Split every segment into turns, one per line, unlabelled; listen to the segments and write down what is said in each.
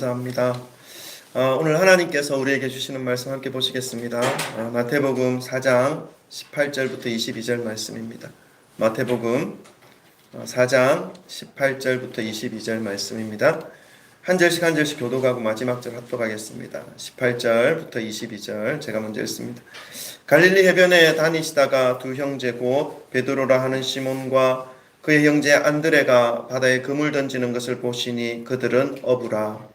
감사합니다. 오늘 하나님께서 우리에게 주시는 말씀 함께 보시겠습니다. 마태복음 4장 18절부터 22절 말씀입니다. 마태복음 4장 18절부터 22절 말씀입니다. 한 절씩 한 절씩 교독하고 마지막 절 합독하겠습니다. 18절부터 22절 제가 먼저 읽습니다. 갈릴리 해변에 다니시다가 두 형제 곧 베드로라 하는 시몬과 그의 형제 안드레가 바다에 그물 던지는 것을 보시니 그들은 어부라.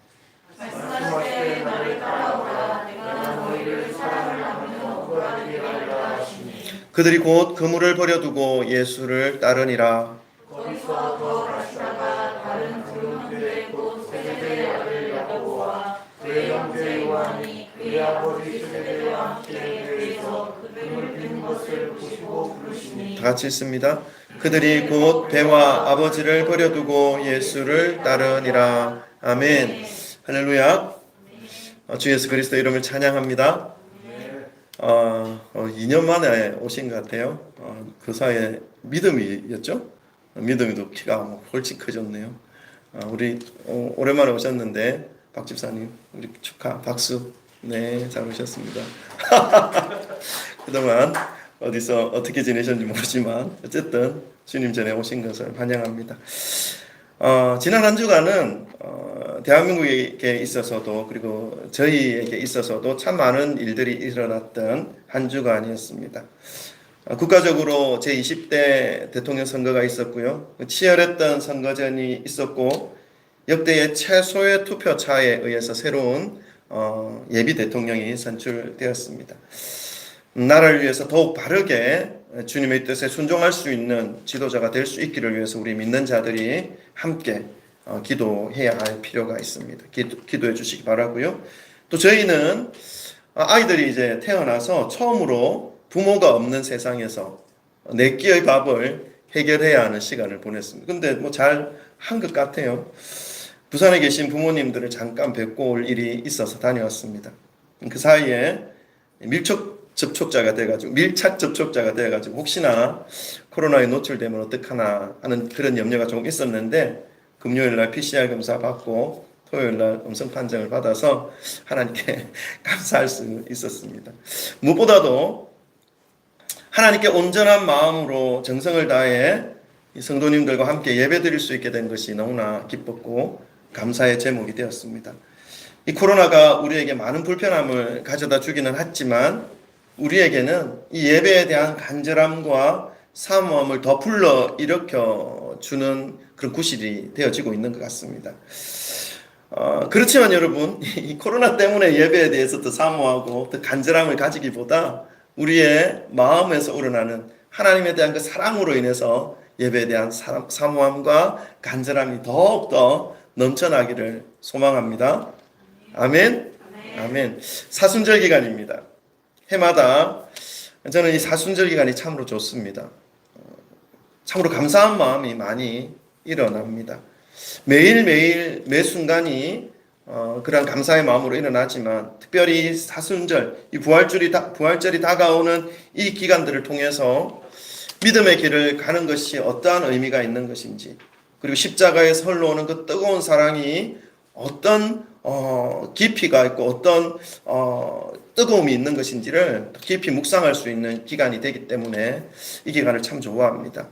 말씀하시되 나를 따라오라. 내가 너희를 사람을 잡는 어부가 되게 하리라 하시니
그들이 곧 그물을 버려두고 예수를 따르니라.
거기서 더 가시다가 다른 두 형제 곧 세베대의 아들 야고보와 그의 형제 요한이 그의 아버지 세베대와 함께 배에서 그물을 빈 것을 보시고 부르시니
다 같이 읽습니다. 그들이 곧 배와 아버지를 버려두고 예수를 따르니라. 아멘. 할렐루야. 주 예수 그리스도 이름을 찬양합니다. 2년 만에 오신 것 같아요. 그 사이에 믿음이었죠? 믿음이도 키가 훨씬 커졌네요. 우리 오랜만에 오셨는데 박 집사님 우리 축하 박수. 네, 잘 오셨습니다. 그동안 어디서 어떻게 지내셨는지 모르지만 어쨌든 주님 전에 오신 것을 환영합니다. 지난 한 주간은 대한민국에 있어서도 그리고 저희에게 있어서도 참 많은 일들이 일어났던 한 주간이었습니다. 국가적으로 제20대 대통령 선거가 있었고요. 치열했던 선거전이 있었고 역대의 최소의 투표 차에 의해서 새로운 예비 대통령이 선출되었습니다. 나라를 위해서 더욱 바르게 주님의 뜻에 순종할 수 있는 지도자가 될 수 있기를 위해서 우리 믿는 자들이 함께 기도해야 할 필요가 있습니다. 기도해 주시기 바라고요. 또 저희는 아이들이 이제 태어나서 처음으로 부모가 없는 세상에서 네 끼의 밥을 해결해야 하는 시간을 보냈습니다. 근데 잘 한 것 같아요. 부산에 계신 부모님들을 잠깐 뵙고 올 일이 있어서 다녀왔습니다. 그 사이에 밀착 접촉자가 돼가지고 혹시나 코로나에 노출되면 어떡하나 하는 그런 염려가 조금 있었는데 금요일날 PCR 검사 받고 토요일날 음성 판정을 받아서 하나님께 감사할 수 있었습니다. 무엇보다도 하나님께 온전한 마음으로 정성을 다해 성도님들과 함께 예배드릴 수 있게 된 것이 너무나 기뻤고 감사의 제목이 되었습니다. 이 코로나가 우리에게 많은 불편함을 가져다 주기는 했지만 우리에게는 이 예배에 대한 간절함과 사모함을 더 불러 일으켜 주는 그런 구실이 되어지고 있는 것 같습니다. 그렇지만 여러분, 이 코로나 때문에 예배에 대해서 더 사모하고 더 간절함을 가지기보다 우리의 마음에서 우러나는 하나님에 대한 그 사랑으로 인해서 예배에 대한 사모함과 간절함이 더욱더 넘쳐나기를 소망합니다. 아멘. 아멘. 사순절 기간입니다. 해마다 저는 이 사순절 기간이 참으로 좋습니다. 참으로 감사한 마음이 많이 일어납니다. 매일매일 매 순간이 그런 감사의 마음으로 일어나지만 특별히 사순절, 이 부활절이 다가오는 이 기간들을 통해서 믿음의 길을 가는 것이 어떠한 의미가 있는 것인지, 그리고 십자가에서 흘러오는 그 뜨거운 사랑이 어떤 깊이가 있고 어떤 뜨거움이 있는 것인지를 깊이 묵상할 수 있는 기간이 되기 때문에 이 기간을 참 좋아합니다.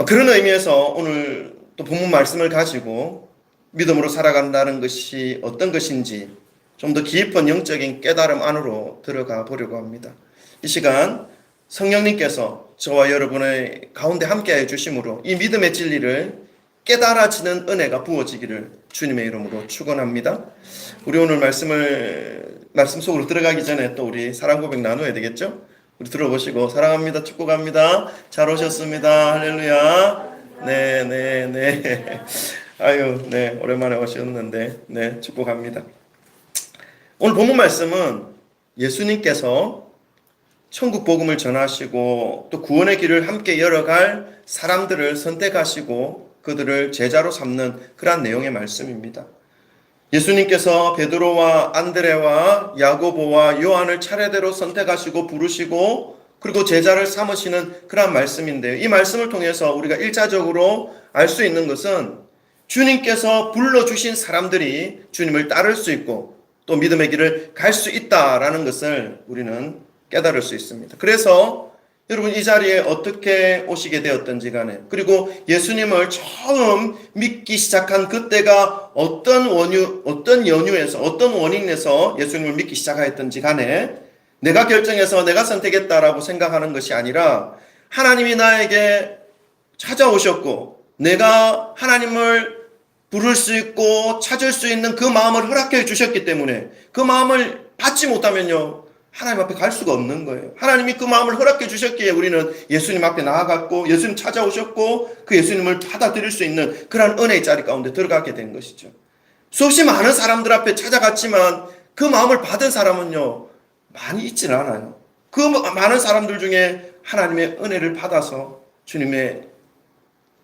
그런 의미에서 오늘 또 본문 말씀을 가지고 믿음으로 살아간다는 것이 어떤 것인지 좀 더 깊은 영적인 깨달음 안으로 들어가 보려고 합니다. 이 시간 성령님께서 저와 여러분의 가운데 함께해 주심으로 이 믿음의 진리를 깨달아지는 은혜가 부어지기를 주님의 이름으로 축원합니다. 우리 오늘 말씀 속으로 들어가기 전에 또 우리 사랑 고백 나눠야 되겠죠? 우리 들어보시고 사랑합니다, 축복합니다, 잘 오셨습니다, 할렐루야. 네. 아유, 네, 오랜만에 오셨는데, 네, 축복합니다. 오늘 본문 말씀은 예수님께서 천국 복음을 전하시고 또 구원의 길을 함께 열어갈 사람들을 선택하시고 그들을 제자로 삼는 그러한 내용의 말씀입니다. 예수님께서 베드로와 안드레와 야고보와 요한을 차례대로 선택하시고 부르시고 그리고 제자를 삼으시는 그러한 말씀인데요. 이 말씀을 통해서 우리가 1차적으로 알 수 있는 것은 주님께서 불러주신 사람들이 주님을 따를 수 있고 또 믿음의 길을 갈 수 있다라는 것을 우리는 깨달을 수 있습니다. 그래서 여러분 이 자리에 어떻게 오시게 되었던지 간에 그리고 예수님을 처음 믿기 시작한 그때가 어떤 연유에서 어떤 원인에서 예수님을 믿기 시작하였던지 간에 내가 결정해서 내가 선택했다라고 생각하는 것이 아니라 하나님이 나에게 찾아오셨고 내가 하나님을 부를 수 있고 찾을 수 있는 그 마음을 허락해 주셨기 때문에 그 마음을 받지 못하면요 하나님 앞에 갈 수가 없는 거예요. 하나님이 그 마음을 허락해 주셨기에 우리는 예수님 앞에 나아갔고 예수님 찾아오셨고 그 예수님을 받아들일 수 있는 그러한 은혜의 자리 가운데 들어가게 된 것이죠. 수없이 많은 사람들 앞에 찾아갔지만 그 마음을 받은 사람은요 많이 있지는 않아요. 그 많은 사람들 중에 하나님의 은혜를 받아서 주님의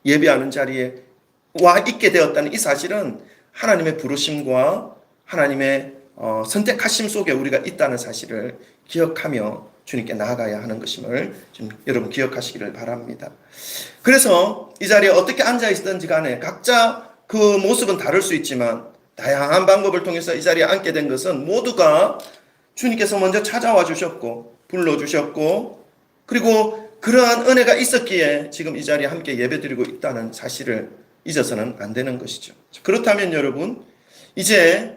예배하는 자리에 와 있게 되었다는 이 사실은 하나님의 부르심과 하나님의 선택하심 속에 우리가 있다는 사실을 기억하며 주님께 나아가야 하는 것임을 좀 여러분 기억하시기를 바랍니다. 그래서 이 자리에 어떻게 앉아 있든지 간에 각자 그 모습은 다를 수 있지만 다양한 방법을 통해서 이 자리에 앉게 된 것은 모두가 주님께서 먼저 찾아와 주셨고 불러주셨고 그리고 그러한 은혜가 있었기에 지금 이 자리에 함께 예배드리고 있다는 사실을 잊어서는 안 되는 것이죠. 그렇다면 여러분 이제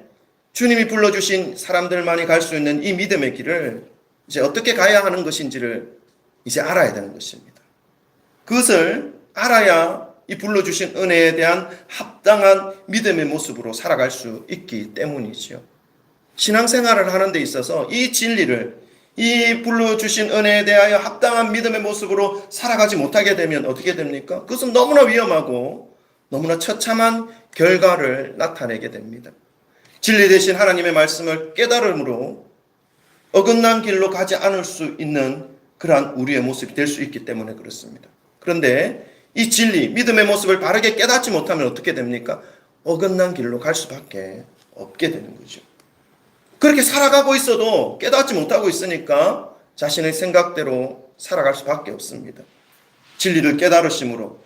주님이 불러주신 사람들만이 갈 수 있는 이 믿음의 길을 이제 어떻게 가야 하는 것인지를 이제 알아야 되는 것입니다. 그것을 알아야 이 불러주신 은혜에 대한 합당한 믿음의 모습으로 살아갈 수 있기 때문이지요. 신앙생활을 하는 데 있어서 이 진리를 이 불러주신 은혜에 대하여 합당한 믿음의 모습으로 살아가지 못하게 되면 어떻게 됩니까? 그것은 너무나 위험하고 너무나 처참한 결과를 나타내게 됩니다. 진리 대신 하나님의 말씀을 깨달음으로 어긋난 길로 가지 않을 수 있는 그러한 우리의 모습이 될 수 있기 때문에 그렇습니다. 그런데 이 진리, 믿음의 모습을 바르게 깨닫지 못하면 어떻게 됩니까? 어긋난 길로 갈 수밖에 없게 되는 거죠. 그렇게 살아가고 있어도 깨닫지 못하고 있으니까 자신의 생각대로 살아갈 수밖에 없습니다. 진리를 깨달으심으로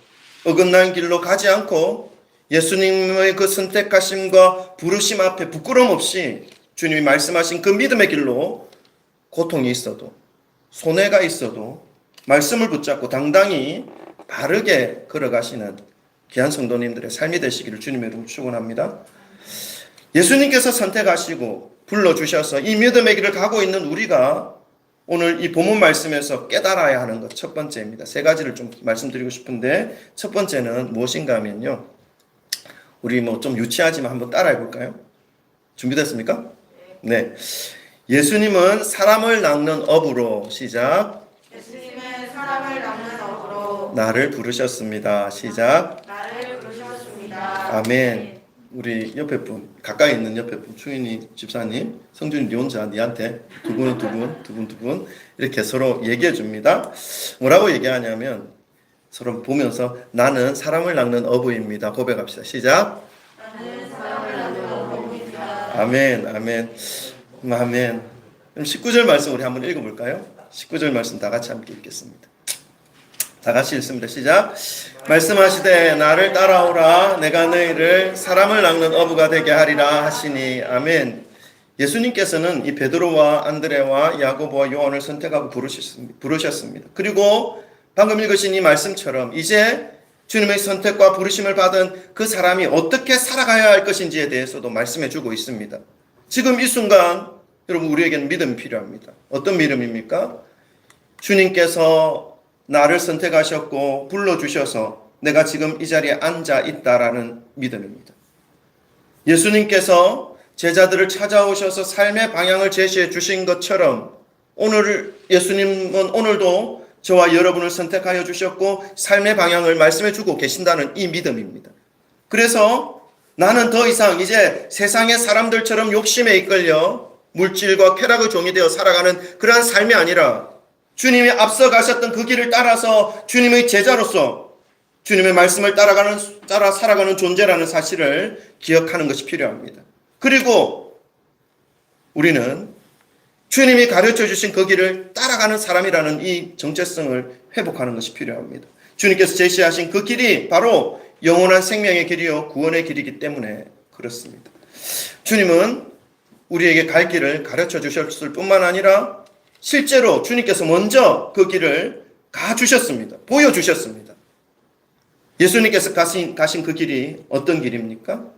어긋난 길로 가지 않고 예수님의 그 선택하심과 부르심 앞에 부끄럼 없이 주님이 말씀하신 그 믿음의 길로 고통이 있어도 손해가 있어도 말씀을 붙잡고 당당히 바르게 걸어가시는 귀한 성도님들의 삶이 되시기를 주님의 이름으로 축원합니다. 예수님께서 선택하시고 불러주셔서 이 믿음의 길을 가고 있는 우리가 오늘 이 본문 말씀에서 깨달아야 하는 것 첫 번째입니다. 세 가지를 좀 말씀드리고 싶은데 첫 번째는 무엇인가 하면요. 우리 뭐 좀 유치하지만 한번 따라해 볼까요? 준비됐습니까? 네. 예수님은 사람을 낚는 업으로 시작.
예수님은 사람을 낚는 업으로
나를 부르셨습니다. 시작.
나를 부르셨습니다.
아멘. 우리 옆에 분, 가까이 있는 옆에 분, 충인이 집사님, 성준이 네 혼자 니한테 두 분 이렇게 서로 얘기해 줍니다. 뭐라고 얘기하냐면 서로 보면서 나는 사람을 낚는 어부입니다. 고백합시다. 시작.
나는 사람을 낚는 어부입니다.
아멘, 아멘, 아멘. 그럼 19절 말씀 우리 한번 읽어볼까요? 19절 말씀 다 같이 함께 읽겠습니다. 다 같이 읽습니다. 시작. 말씀하시되 나를 따라오라 내가 너희를 사람을 낚는 어부가 되게 하리라 하시니 아멘. 예수님께서는 이 베드로와 안드레와 야고보와 요한을 선택하고 부르셨습니다. 그리고 방금 읽으신 이 말씀처럼 이제 주님의 선택과 부르심을 받은 그 사람이 어떻게 살아가야 할 것인지에 대해서도 말씀해 주고 있습니다. 지금 이 순간 여러분 우리에게는 믿음이 필요합니다. 어떤 믿음입니까? 주님께서 나를 선택하셨고 불러주셔서 내가 지금 이 자리에 앉아 있다라는 믿음입니다. 예수님께서 제자들을 찾아오셔서 삶의 방향을 제시해 주신 것처럼 오늘 예수님은 오늘도 저와 여러분을 선택하여 주셨고 삶의 방향을 말씀해 주고 계신다는 이 믿음입니다. 그래서 나는 더 이상 이제 세상의 사람들처럼 욕심에 이끌려 물질과 쾌락의 종이 되어 살아가는 그러한 삶이 아니라 주님이 앞서 가셨던 그 길을 따라서 주님의 제자로서 주님의 말씀을 따라 살아가는 존재라는 사실을 기억하는 것이 필요합니다. 그리고 우리는 주님이 가르쳐 주신 그 길을 따라가는 사람이라는 이 정체성을 회복하는 것이 필요합니다. 주님께서 제시하신 그 길이 바로 영원한 생명의 길이요 구원의 길이기 때문에 그렇습니다. 주님은 우리에게 갈 길을 가르쳐 주셨을 뿐만 아니라 실제로 주님께서 먼저 그 길을 가주셨습니다. 보여주셨습니다. 예수님께서 가신 그 길이 어떤 길입니까?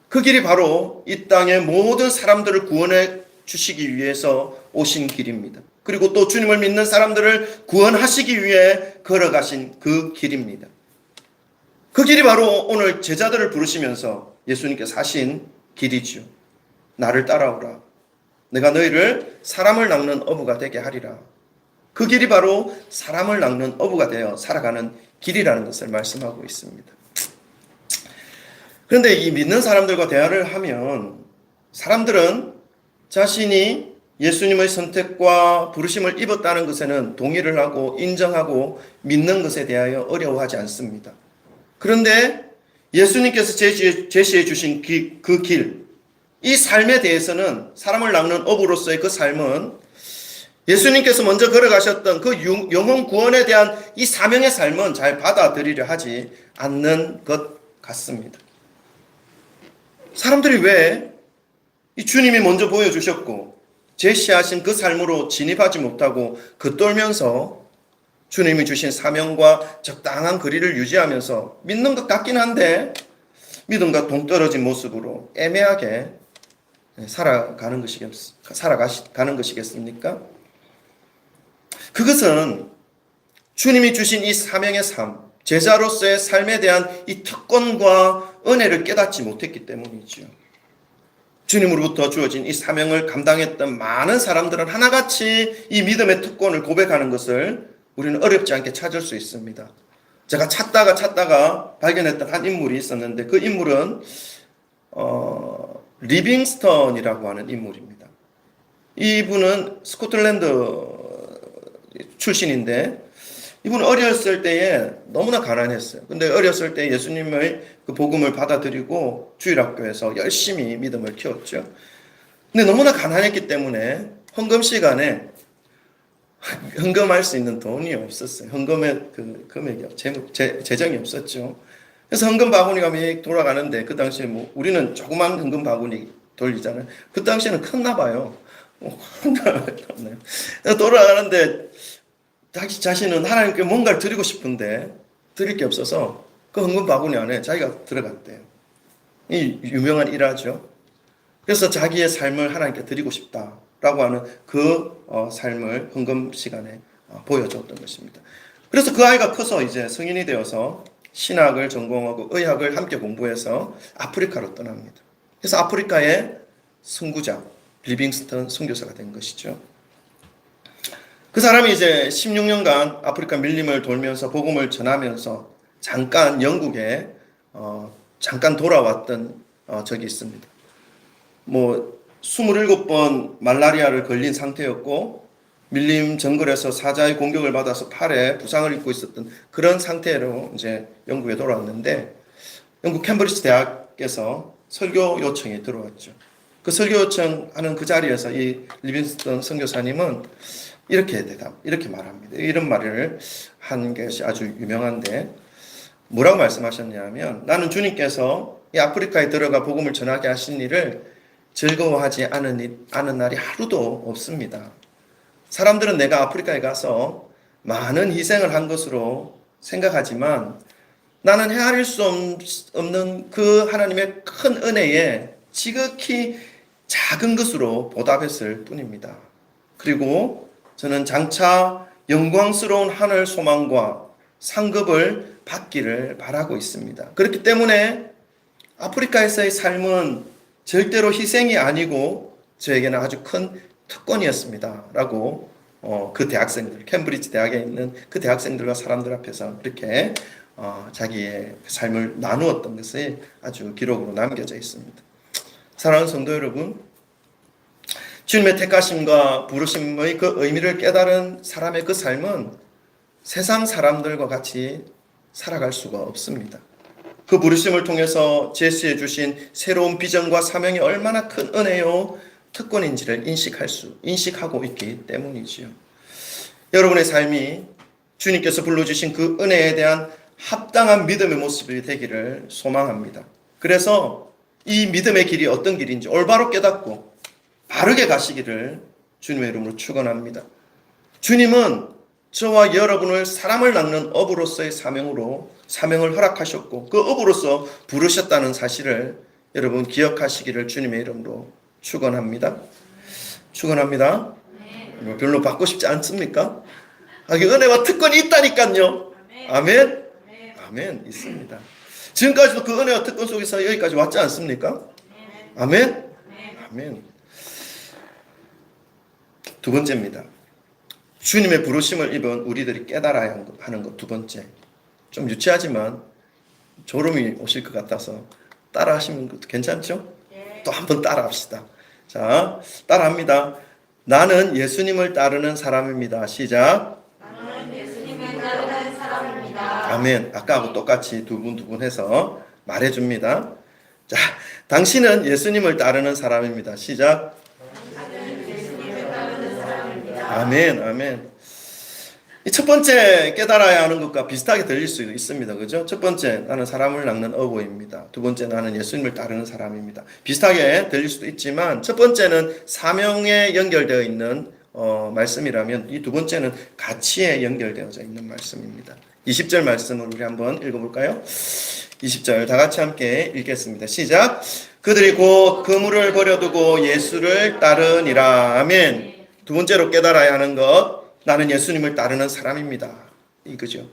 그 길이 바로 이 땅의 모든 사람들을 구원해 주시기 위해서 오신 길입니다. 그리고 또 주님을 믿는 사람들을 구원하시기 위해 걸어가신 그 길입니다. 그 길이 바로 오늘 제자들을 부르시면서 예수님께서 하신 길이지요. 나를 따라오라. 내가 너희를 사람을 낚는 어부가 되게 하리라. 그 길이 바로 사람을 낚는 어부가 되어 살아가는 길이라는 것을 말씀하고 있습니다. 그런데 이 믿는 사람들과 대화를 하면 사람들은 자신이 예수님의 선택과 부르심을 입었다는 것에는 동의를 하고 인정하고 믿는 것에 대하여 어려워하지 않습니다. 그런데 예수님께서 제시해 주신 그 길, 이 삶에 대해서는 사람을 낚는 어부로서의 그 삶은 예수님께서 먼저 걸어가셨던 그 영혼 구원에 대한 이 사명의 삶은 잘 받아들이려 하지 않는 것 같습니다. 사람들이 왜 이 주님이 먼저 보여주셨고 제시하신 그 삶으로 진입하지 못하고 겉돌면서 주님이 주신 사명과 적당한 거리를 유지하면서 믿는 것 같긴 한데 믿음과 동떨어진 모습으로 애매하게 살아가는 것이겠습니까? 그것은 주님이 주신 이 사명의 삶, 제자로서의 삶에 대한 이 특권과 은혜를 깨닫지 못했기 때문이죠. 주님으로부터 주어진 이 사명을 감당했던 많은 사람들은 하나같이 이 믿음의 특권을 고백하는 것을 우리는 어렵지 않게 찾을 수 있습니다. 제가 찾다가 발견했던 한 인물이 있었는데 그 인물은 리빙스턴이라고 하는 인물입니다. 이분은 스코틀랜드 출신인데 이분은 어렸을 때에 너무나 가난했어요. 근데 어렸을 때 예수님의 그 복음을 받아들이고 주일학교에서 열심히 믿음을 키웠죠. 근데 너무나 가난했기 때문에 헌금 시간에 헌금할 수 있는 돈이 없었어요. 헌금의 그 금액이 재정이 없었죠. 그래서 헌금 바구니가 막 돌아가는데 그 당시에 뭐 우리는 조그만 헌금 바구니 돌리잖아요. 그 당시에는 컸나 봐요. 돌아가는데 자신은 하나님께 뭔가를 드리고 싶은데 드릴 게 없어서 그 헌금 바구니 안에 자기가 들어갔대요. 이 유명한 일화죠. 그래서 자기의 삶을 하나님께 드리고 싶다라고 하는 그 삶을 헌금 시간에 보여줬던 것입니다. 그래서 그 아이가 커서 이제 성인이 되어서 신학을 전공하고 의학을 함께 공부해서 아프리카로 떠납니다. 그래서 아프리카의 선구자 리빙스턴 선교사가 된 것이죠. 그 사람이 이제 16년간 아프리카 밀림을 돌면서 복음을 전하면서 잠깐 영국에 잠깐 돌아왔던 적이 있습니다. 뭐 27번 말라리아를 걸린 상태였고 밀림 정글에서 사자의 공격을 받아서 팔에 부상을 입고 있었던 그런 상태로 이제 영국에 돌아왔는데 영국 캠브리지 대학에서 설교 요청이 들어왔죠. 그 설교 요청하는 그 자리에서 이 리빙스턴 선교사님은 이렇게 말합니다. 이런 말을 한 것이 아주 유명한데 뭐라고 말씀하셨냐면 나는 주님께서 이 아프리카에 들어가 복음을 전하게 하신 일을 즐거워하지 않은 날이 하루도 없습니다. 사람들은 내가 아프리카에 가서 많은 희생을 한 것으로 생각하지만 나는 헤아릴 수 없는 그 하나님의 큰 은혜에 지극히 작은 것으로 보답했을 뿐입니다. 그리고 저는 장차 영광스러운 하늘 소망과 상급을 받기를 바라고 있습니다. 그렇기 때문에 아프리카에서의 삶은 절대로 희생이 아니고 저에게는 아주 큰 특권이었습니다. 라고 그 대학생들, 캠브리지 대학에 있는 그 대학생들과 사람들 앞에서 이렇게 자기의 삶을 나누었던 것이 아주 기록으로 남겨져 있습니다. 사랑하는 성도 여러분, 주님의 택하심과 부르심의 그 의미를 깨달은 사람의 그 삶은 세상 사람들과 같이 살아갈 수가 없습니다. 그 부르심을 통해서 제시해 주신 새로운 비전과 사명이 얼마나 큰 은혜요 특권인지를 인식하고 있기 때문이지요. 여러분의 삶이 주님께서 불러주신 그 은혜에 대한 합당한 믿음의 모습이 되기를 소망합니다. 그래서 이 믿음의 길이 어떤 길인지 올바로 깨닫고 바르게 가시기를 주님의 이름으로 축원합니다. 주님은 저와 여러분을 사람을 낚는 어부로서의 사명을 허락하셨고 그 어부로서 부르셨다는 사실을 여러분 기억하시기를 주님의 이름으로 축원합니다. 축원합니다. 별로 받고 싶지 않습니까? 은혜와 특권이 있다니까요. 아멘. 아멘. 있습니다. 지금까지도 그 은혜와 특권 속에서 여기까지 왔지 않습니까? 아멘. 아멘. 두 번째입니다. 주님의 부르심을 입은 우리들이 깨달아야 하는 것 두 번째. 좀 유치하지만 졸음이 오실 것 같아서 따라 하시면 것도 괜찮죠? 또 한번 따라 합시다. 자, 따라 합니다. 나는 예수님을 따르는 사람입니다. 시작.
나는 예수님을 따르는 사람입니다.
아멘. 아까하고 똑같이 두 분 해서 말해줍니다. 자, 당신은 예수님을 따르는 사람입니다. 시작.
나는 예수님을 따르는 사람입니다.
아멘, 아멘. 이 첫 번째 깨달아야 하는 것과 비슷하게 들릴 수 있습니다. 그죠? 첫 번째, 나는 사람을 낚는 어부입니다. 두 번째, 나는 예수님을 따르는 사람입니다. 비슷하게 들릴 수도 있지만, 첫 번째는 사명에 연결되어 있는 말씀이라면, 이 두 번째는 가치에 연결되어져 있는 말씀입니다. 20절 말씀을 우리 한번 읽어볼까요? 20절 다 같이 함께 읽겠습니다. 시작. 그들이 곧 그물을 버려두고 예수를 따르니라. 아멘. 두 번째로 깨달아야 하는 것, 나는 예수님을 따르는 사람입니다. 이거죠.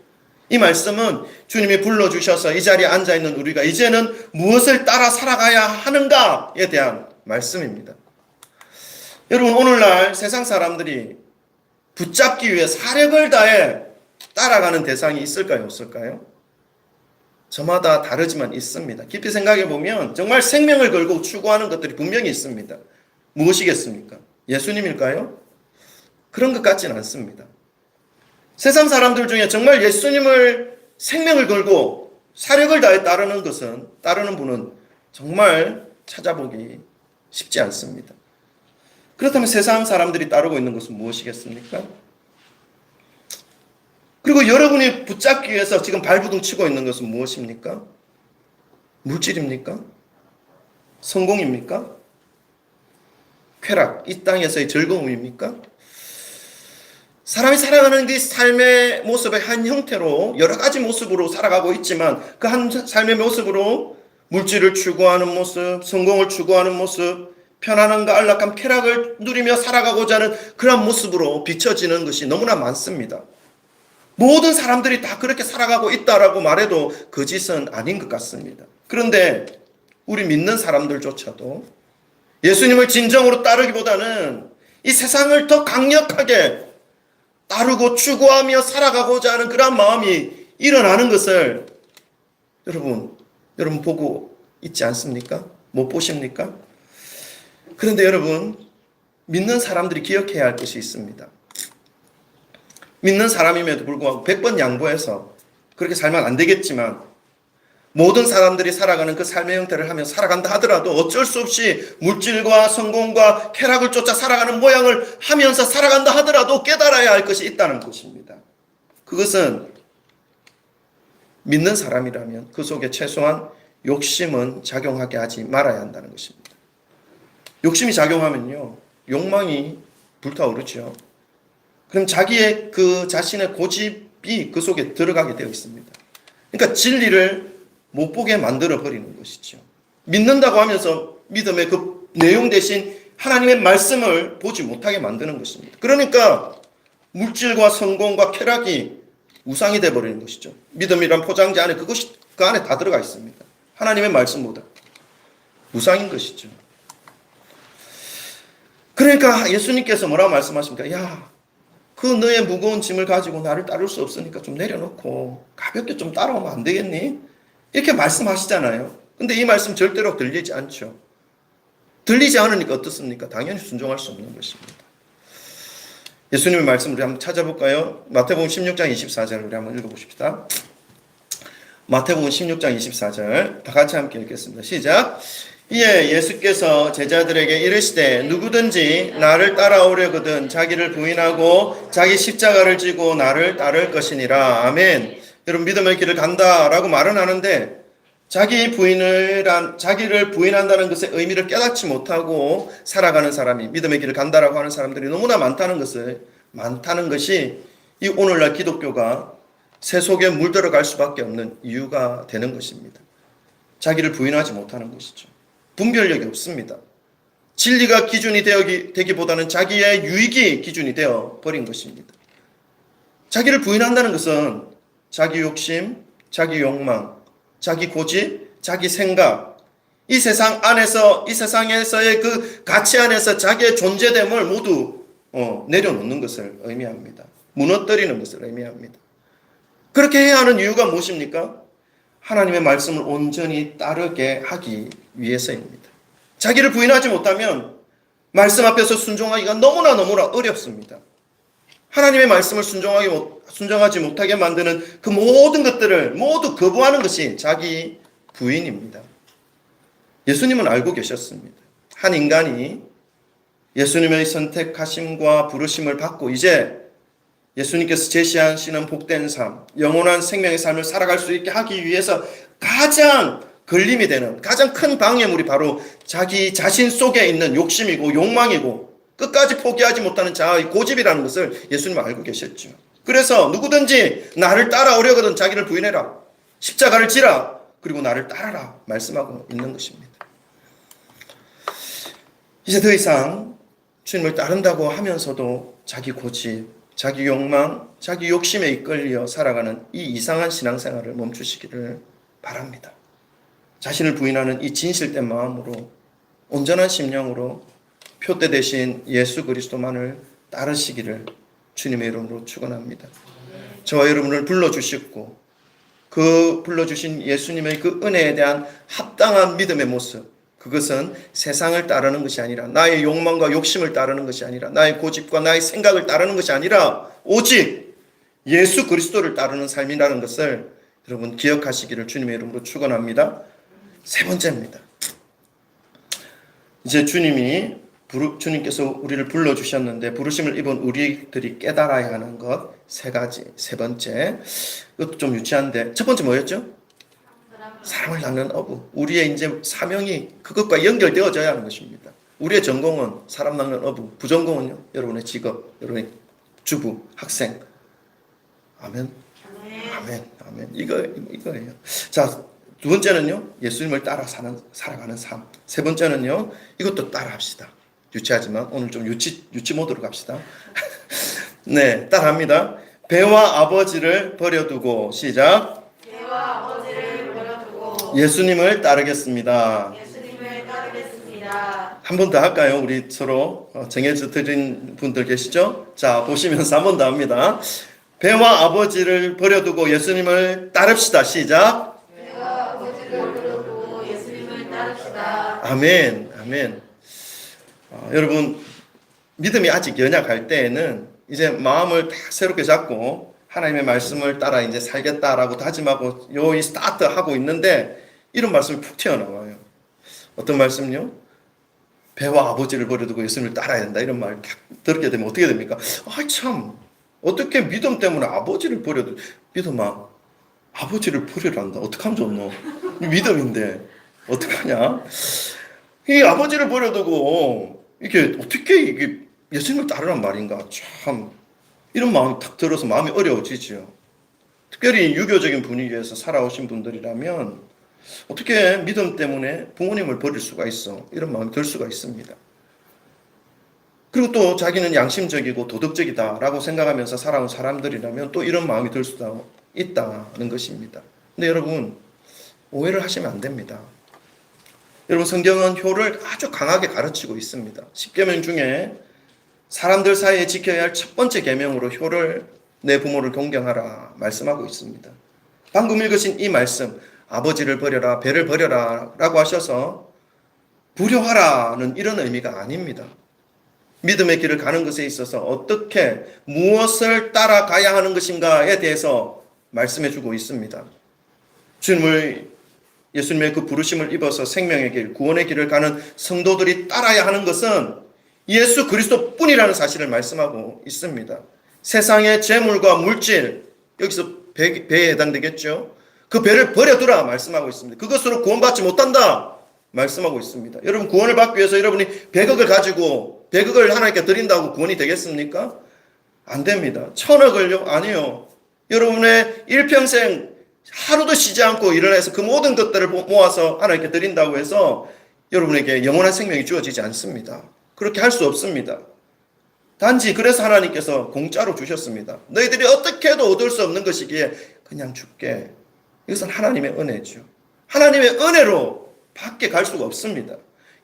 이 말씀은 주님이 불러주셔서 이 자리에 앉아있는 우리가 이제는 무엇을 따라 살아가야 하는가에 대한 말씀입니다. 여러분, 오늘날 세상 사람들이 붙잡기 위해 사력을 다해 따라가는 대상이 있을까요? 없을까요? 저마다 다르지만 있습니다. 깊이 생각해 보면 정말 생명을 걸고 추구하는 것들이 분명히 있습니다. 무엇이겠습니까? 예수님일까요? 그런 것 같지는 않습니다. 세상 사람들 중에 정말 예수님을 생명을 걸고 사력을 다해 따르는 분은 정말 찾아보기 쉽지 않습니다. 그렇다면 세상 사람들이 따르고 있는 것은 무엇이겠습니까? 그리고 여러분이 붙잡기 위해서 지금 발부둥 치고 있는 것은 무엇입니까? 물질입니까? 성공입니까? 쾌락, 이 땅에서의 즐거움입니까? 사람이 살아가는 그 삶의 모습의 한 형태로 여러 가지 모습으로 살아가고 있지만 그 한 삶의 모습으로 물질을 추구하는 모습, 성공을 추구하는 모습, 편안함과 안락함, 쾌락을 누리며 살아가고자 하는 그런 모습으로 비춰지는 것이 너무나 많습니다. 모든 사람들이 다 그렇게 살아가고 있다라고 말해도 거짓은 아닌 것 같습니다. 그런데 우리 믿는 사람들조차도 예수님을 진정으로 따르기보다는 이 세상을 더 강력하게 따르고 추구하며 살아가고자 하는 그런 마음이 일어나는 것을 여러분 보고 있지 않습니까? 못 보십니까? 그런데 여러분, 믿는 사람들이 기억해야 할 것이 있습니다. 믿는 사람임에도 불구하고 100번 양보해서 그렇게 살면 안 되겠지만 모든 사람들이 살아가는 그 삶의 형태를 하며 살아간다 하더라도 어쩔 수 없이 물질과 성공과 쾌락을 쫓아 살아가는 모양을 하면서 살아간다 하더라도 깨달아야 할 것이 있다는 것입니다. 그것은 믿는 사람이라면 그 속에 최소한 욕심은 작용하게 하지 말아야 한다는 것입니다. 욕심이 작용하면요, 욕망이 불타오르죠. 그럼 자기의 그 자신의 고집이 그 속에 들어가게 되어 있습니다. 그러니까 진리를 못 보게 만들어 버리는 것이죠. 믿는다고 하면서 믿음의 그 내용 대신 하나님의 말씀을 보지 못하게 만드는 것입니다. 그러니까 물질과 성공과 쾌락이 우상이 되어 버리는 것이죠. 믿음이란 포장지 안에 그것이 그 안에 다 들어가 있습니다. 하나님의 말씀보다 우상인 것이죠. 그러니까 예수님께서 뭐라고 말씀하십니까? 야, 그 너의 무거운 짐을 가지고 나를 따를 수 없으니까 좀 내려놓고 가볍게 좀 따라오면 안 되겠니? 이렇게 말씀하시잖아요. 근데 이 말씀 절대로 들리지 않죠. 들리지 않으니까 어떻습니까? 당연히 순종할 수 없는 것입니다. 예수님의 말씀 우리 한번 찾아볼까요? 마태복음 16장 24절 우리 한번 읽어보십시다. 마태복음 16장 24절 다 같이 함께 읽겠습니다. 시작. 이에 예수께서 제자들에게 이르시되 누구든지 나를 따라오려거든 자기를 부인하고 자기 십자가를 지고 나를 따를 것이니라. 아멘. 여러분 믿음의 길을 간다라고 말은 하는데 자기를 부인한다는 것의 의미를 깨닫지 못하고 살아가는 사람이 믿음의 길을 간다라고 하는 사람들이 너무나 많다는 것이 이 오늘날 기독교가 새 속에 물들어갈 수밖에 없는 이유가 되는 것입니다. 자기를 부인하지 못하는 것이죠. 분별력이 없습니다. 진리가 기준이 되기보다는 자기의 유익이 기준이 되어 버린 것입니다. 자기를 부인한다는 것은 자기 욕심, 자기 욕망, 자기 고집, 자기 생각, 이 세상에서의 그 가치 안에서 자기의 존재됨을 모두 내려놓는 것을 의미합니다. 무너뜨리는 것을 의미합니다. 그렇게 해야 하는 이유가 무엇입니까? 하나님의 말씀을 온전히 따르게 하기 위해서입니다. 자기를 부인하지 못하면 말씀 앞에서 순종하기가 너무나 어렵습니다. 하나님의 말씀을 순종하지 못하게 만드는 그 모든 것들을 모두 거부하는 것이 자기 부인입니다. 예수님은 알고 계셨습니다. 한 인간이 예수님의 선택하심과 부르심을 받고 이제 예수님께서 제시하시는 복된 삶, 영원한 생명의 삶을 살아갈 수 있게 하기 위해서 가장 걸림이 되는 가장 큰 방해물이 바로 자기 자신 속에 있는 욕심이고 욕망이고 끝까지 포기하지 못하는 자아의 고집이라는 것을 예수님은 알고 계셨죠. 그래서 누구든지 나를 따라오려거든 자기를 부인해라. 십자가를 지라. 그리고 나를 따라라. 말씀하고 있는 것입니다. 이제 더 이상 주님을 따른다고 하면서도 자기 고집, 자기 욕망, 자기 욕심에 이끌려 살아가는 이 이상한 신앙생활을 멈추시기를 바랍니다. 자신을 부인하는 이 진실된 마음으로 온전한 심령으로 표대 대신 예수 그리스도만을 따르시기를 주님의 이름으로 축원합니다. 저와 여러분을 불러주셨고 그 불러주신 예수님의 그 은혜에 대한 합당한 믿음의 모습, 그것은 세상을 따르는 것이 아니라 나의 욕망과 욕심을 따르는 것이 아니라 나의 고집과 나의 생각을 따르는 것이 아니라 오직 예수 그리스도를 따르는 삶이라는 것을 여러분 기억하시기를 주님의 이름으로 축원합니다. 세 번째입니다. 이제 주님께서 우리를 불러주셨는데 부르심을 입은 우리들이 깨달아야 하는 것 세 가지. 세 번째, 이것도 좀 유치한데 첫 번째 뭐였죠? 사랑을 낳는 어부. 우리의 이제 사명이 그것과 연결되어져야 하는 것입니다. 우리의 전공은 사람 낳는 어부, 부전공은요 여러분의 직업, 여러분의 주부, 학생. 아멘. 이거예요. 자, 두 번째는요 예수님을 따라 살아가는 삶. 세 번째는요 이것도 따라 합시다. 유치하지만 오늘 좀 유치 모드로 갑시다. 네, 따라합니다. 배와 아버지를 버려두고 시작.
배와 아버지를 버려두고
예수님을 따르겠습니다. 한 번 더 할까요? 우리 서로 정해져 드린 분들 계시죠? 자, 보시면서 한 번 더 합니다. 배와 아버지를 버려두고 예수님을 따릅시다. 시작.
배와 아버지를 버려두고 예수님을 따릅시다.
아멘. 여러분 믿음이 아직 연약할 때에는 이제 마음을 다 새롭게 잡고 하나님의 말씀을 따라 이제 살겠다라고 다짐하고 이 스타트 하고 있는데 이런 말씀이 푹 튀어나와요. 어떤 말씀요? 배와 아버지를 버려두고 예수님을 따라야 된다. 이런 말 들게 되면 어떻게 됩니까? 참 어떻게 믿음 때문에 아버지를 버려도 믿음아 아버지를 버리란다. 어떡하면 좋노? 믿음인데 어떡하냐? 이 아버지를 버려두고 이게 어떻게 예수님을 따르란 말인가? 참 이런 마음이 탁 들어서 마음이 어려워지죠. 특별히 유교적인 분위기에서 살아오신 분들이라면 어떻게 믿음 때문에 부모님을 버릴 수가 있어? 이런 마음이 들 수가 있습니다. 그리고 또 자기는 양심적이고 도덕적이다라고 생각하면서 살아온 사람들이라면 또 이런 마음이 들 수도 있다는 것입니다. 근데 여러분 오해를 하시면 안 됩니다. 여러분 성경은 효를 아주 강하게 가르치고 있습니다. 10계명 중에 사람들 사이에 지켜야 할 첫 번째 계명으로 효를 내 부모를 존경하라 말씀하고 있습니다. 방금 읽으신 이 말씀 아버지를 버려라 배를 버려라 라고 하셔서 불효하라는 이런 의미가 아닙니다. 믿음의 길을 가는 것에 있어서 어떻게 무엇을 따라가야 하는 것인가에 대해서 말씀해 주고 있습니다. 예수님의 그 부르심을 입어서 생명의 길, 구원의 길을 가는 성도들이 따라야 하는 것은 예수 그리스도 뿐이라는 사실을 말씀하고 있습니다. 세상의 재물과 물질, 여기서 배에 해당되겠죠. 그 배를 버려두라 말씀하고 있습니다. 그것으로 구원받지 못한다 말씀하고 있습니다. 여러분 구원을 받기 위해서 여러분이 100억을 가지고 100억을 하나님께 드린다고 구원이 되겠습니까? 안 됩니다. 1000억을요? 아니요. 여러분의 일평생 하루도 쉬지 않고 일을 해서 그 모든 것들을 모아서 하나님께 드린다고 해서 여러분에게 영원한 생명이 주어지지 않습니다. 그렇게 할 수 없습니다. 단지 그래서 하나님께서 공짜로 주셨습니다. 너희들이 어떻게 해도 얻을 수 없는 것이기에 그냥 줄게. 이것은 하나님의 은혜죠. 하나님의 은혜로 밖에 갈 수가 없습니다.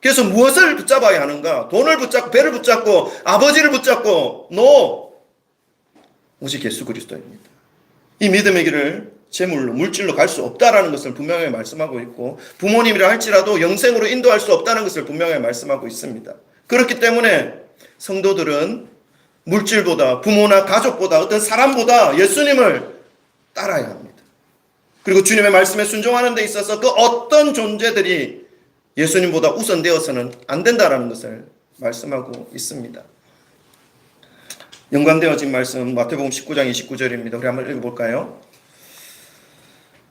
그래서 무엇을 붙잡아야 하는가? 돈을 붙잡고 배를 붙잡고 아버지를 붙잡고 오직 예수 그리스도입니다. 이 믿음의 길을 재물로 물질로 갈 수 없다라는 것을 분명하게 말씀하고 있고 부모님이라 할지라도 영생으로 인도할 수 없다는 것을 분명하게 말씀하고 있습니다. 그렇기 때문에 성도들은 물질보다 부모나 가족보다 어떤 사람보다 예수님을 따라야 합니다. 그리고 주님의 말씀에 순종하는 데 있어서 그 어떤 존재들이 예수님보다 우선되어서는 안 된다라는 것을 말씀하고 있습니다. 연관되어진 말씀 마태복음 19장 29절입니다. 우리 한번 읽어볼까요?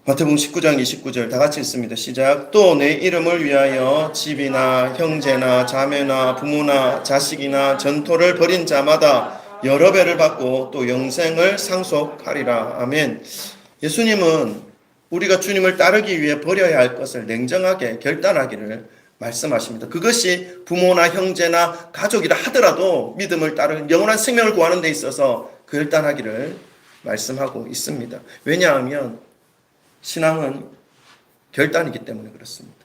마태복음 19장 29절 다 같이 읽습니다. 시작. 또 내 이름을 위하여 집이나 형제나 자매나 부모나 자식이나 전토를 벌인 자마다 여러 배를 받고 또 영생을 상속하리라. 아멘. 예수님은 우리가 주님을 따르기 위해 버려야 할 것을 냉정하게 결단하기를 말씀하십니다. 그것이 부모나 형제나 가족이라 하더라도 믿음을 따르는 영원한 생명을 구하는 데 있어서 결단하기를 말씀하고 있습니다. 왜냐하면 신앙은 결단이기 때문에 그렇습니다.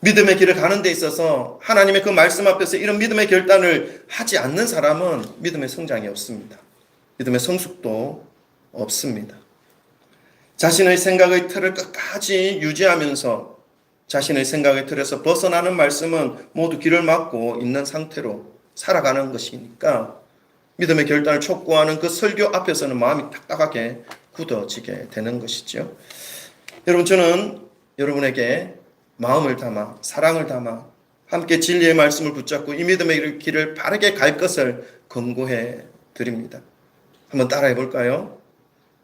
믿음의 길을 가는 데 있어서 하나님의 그 말씀 앞에서 이런 믿음의 결단을 하지 않는 사람은 믿음의 성장이 없습니다. 믿음의 성숙도 없습니다. 자신의 생각의 틀을 끝까지 유지하면서 자신의 생각의 틀에서 벗어나는 말씀은 모두 길을 막고 있는 상태로 살아가는 것이니까 믿음의 결단을 촉구하는 그 설교 앞에서는 마음이 딱딱하게 굳어지게 되는 것이죠. 여러분, 저는 여러분에게 마음을 담아 사랑을 담아 함께 진리의 말씀을 붙잡고 이 믿음의 길을 바르게 갈 것을 권고해 드립니다. 한번 따라해 볼까요?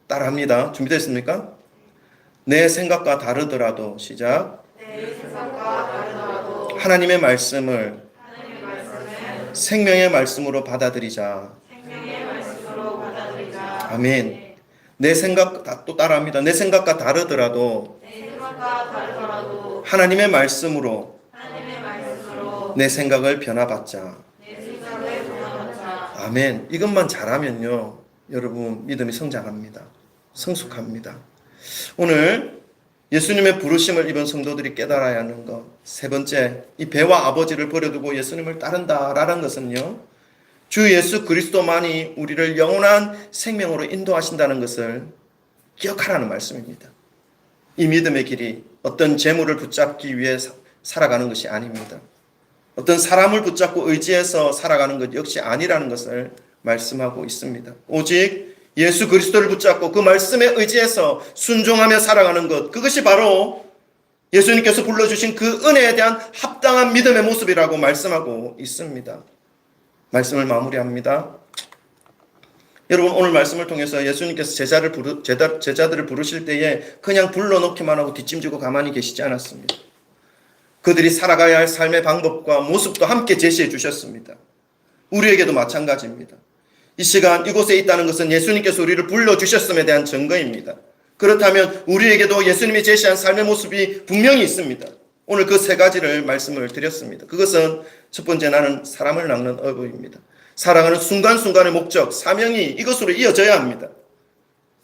따라합니다. 준비됐습니까? 내 생각과 다르더라도 시작.
내 생각과 다르더라도
하나님의 말씀을 생명의 말씀으로 받아들이자.
생명의 말씀으로 받아들이자.
아멘. 내 생각 또 따라합니다. 내 생각과 다르더라도
내 생각과 다르더라도
하나님의 말씀으로
하나님의 말씀으로
내 생각을 변화받자.
내 생각을 변화받자.
아멘. 이것만 잘하면요, 여러분 믿음이 성장합니다. 성숙합니다. 오늘 예수님의 부르심을 입은 성도들이 깨달아야 하는 것, 세 번째, 이 배와 아버지를 버려두고 예수님을 따른다라는 것은요, 주 예수 그리스도만이 우리를 영원한 생명으로 인도하신다는 것을 기억하라는 말씀입니다. 이 믿음의 길이 어떤 재물을 붙잡기 위해 살아가는 것이 아닙니다. 어떤 사람을 붙잡고 의지해서 살아가는 것 역시 아니라는 것을 말씀하고 있습니다. 오직 예수 그리스도를 붙잡고 그 말씀에 의지해서 순종하며 살아가는 것, 그것이 바로 예수님께서 불러주신 그 은혜에 대한 합당한 믿음의 모습이라고 말씀하고 있습니다. 말씀을 마무리합니다. 여러분, 오늘 말씀을 통해서 예수님께서 제자들을 부르실 때에 그냥 불러놓기만 하고 뒷짐지고 가만히 계시지 않았습니다. 그들이 살아가야 할 삶의 방법과 모습도 함께 제시해 주셨습니다. 우리에게도 마찬가지입니다. 이 시간 이곳에 있다는 것은 예수님께서 우리를 불러주셨음에 대한 증거입니다. 그렇다면 우리에게도 예수님이 제시한 삶의 모습이 분명히 있습니다. 오늘 그 세 가지를 말씀을 드렸습니다. 그것은 첫 번째, 나는 사람을 낚는 어부입니다. 살아가는 순간순간의 목적, 사명이 이것으로 이어져야 합니다.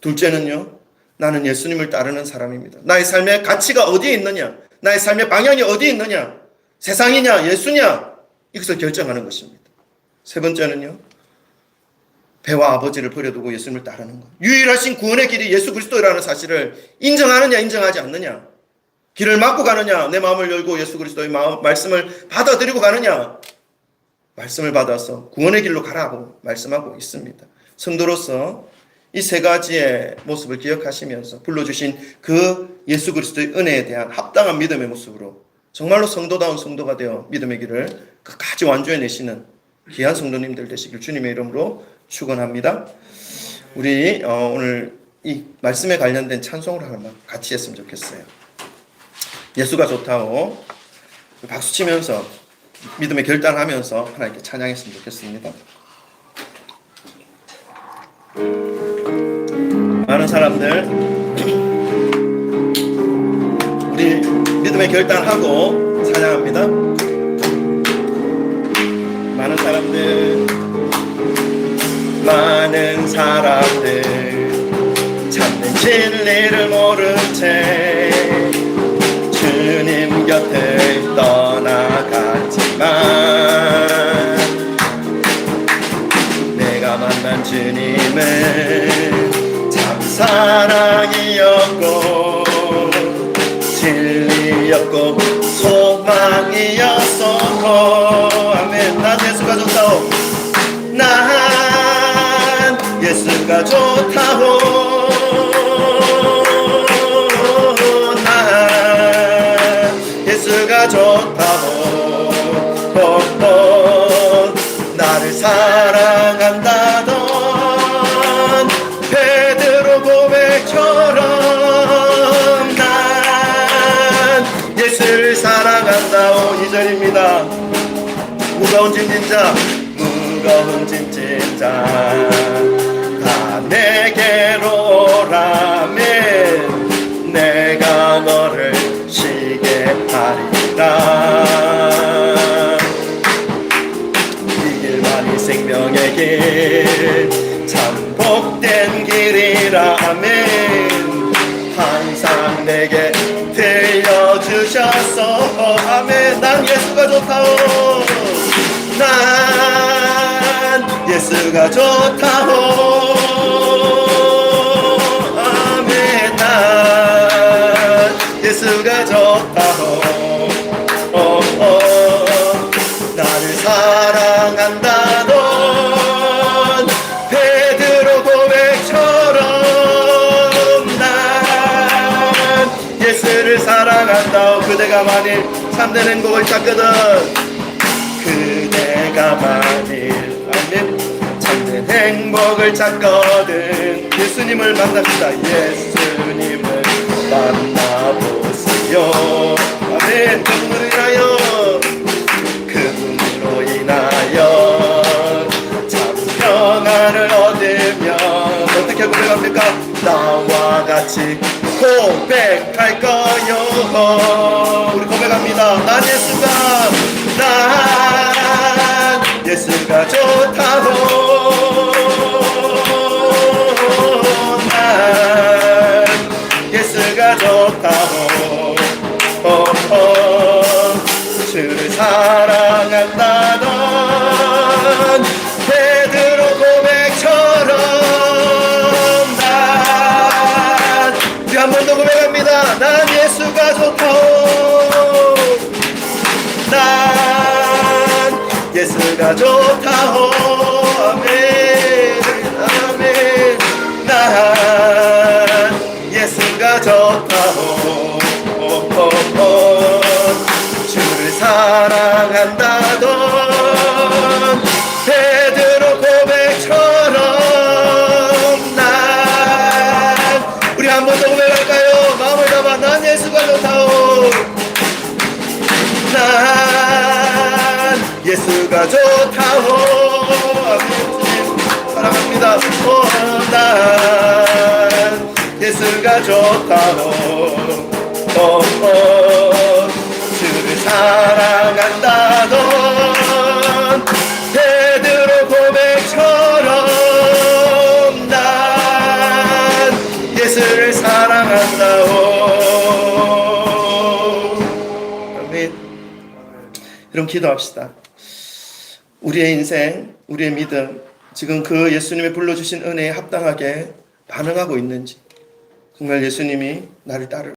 둘째는요, 나는 예수님을 따르는 사람입니다. 나의 삶의 가치가 어디에 있느냐, 나의 삶의 방향이 어디에 있느냐, 세상이냐 예수냐, 이것을 결정하는 것입니다. 세 번째는요, 배와 아버지를 버려두고 예수님을 따르는 것. 유일하신 구원의 길이 예수 그리스도라는 사실을 인정하느냐 인정하지 않느냐, 길을 막고 가느냐, 내 마음을 열고 예수 그리스도의 말씀을 받아들이고 가느냐, 말씀을 받아서 구원의 길로 가라고 말씀하고 있습니다. 성도로서 이 세 가지의 모습을 기억하시면서 불러주신 그 예수 그리스도의 은혜에 대한 합당한 믿음의 모습으로 정말로 성도다운 성도가 되어 믿음의 길을 끝까지 완주해내시는 귀한 성도님들 되시길 주님의 이름으로 축원합니다. 우리 오늘 이 말씀에 관련된 찬송을 하나 같이 했으면 좋겠어요. 예수가 좋다고 박수 치면서 믿음의 결단하면서 하나님께 찬양했으면 좋겠습니다. 많은 사람들 우리 믿음의 결단하고 찬양합니다. 많은 사람들 참된 진리를 모른 채 주님 곁을 떠나갔지만 내가 만난 주님은 참 사랑이었고 진리였고 소망이었어. 아멘. 난 예수가 좋다오. 난 예수가 좋다오. 난 예수가 좋다오. 나를 사랑한다던 베드로 고백처럼 난 예수를 사랑한다오. 2절입니다. 무거운 짐진 자 다 내게로 오라면 내가 너를 쉬게 하리라. 이 길만이 생명의 길 참 복된 길이라면 항상 내게 들려주셨어. 아멘. 난 예수가 좋다오. 난 예수가 좋다오. 아멘. 난 예수가 좋다오. 나를 사랑한다던 베드로 고백처럼 난 예수를 사랑한다오. 그대가 만일 참된 행복을 찾거든 그대가 만일 아멘 참된 행복을 찾거든 예수님을 만납시다. 예수님을 만나보세요. 아멘. 그분으로 인하여 참 평안을 얻으며 어떻게 고백합니까? 나와 같이 고백할 거요. 우리 고백합니다. 난 예수가 좋다고. 난 예수가 좋다고. 주를 사랑한다던 베드로 고백처럼 난 우리 한 번 더 고백합니다. 난 예수가 좋다오. 난 예수가 좋다오. 아멘. 아멘. 난 예수가 좋다오. 주를 사랑한다던 베드로 고백처럼 난 우리 한 번 더 고백할까요? 마음을 담아 난 예수가 좋다오. 난 예수가 좋다오. 아멘. 사랑합니다. 난 예수가 좋다오. 주를 사랑한다던 베드로 고백처럼 난 예수를 사랑한다오. 아멘. 여러분 기도합시다. 우리의 인생, 우리의 믿음 지금 그 예수님이 불러주신 은혜에 합당하게 반응하고 있는지, 정말 예수님이 나를 따를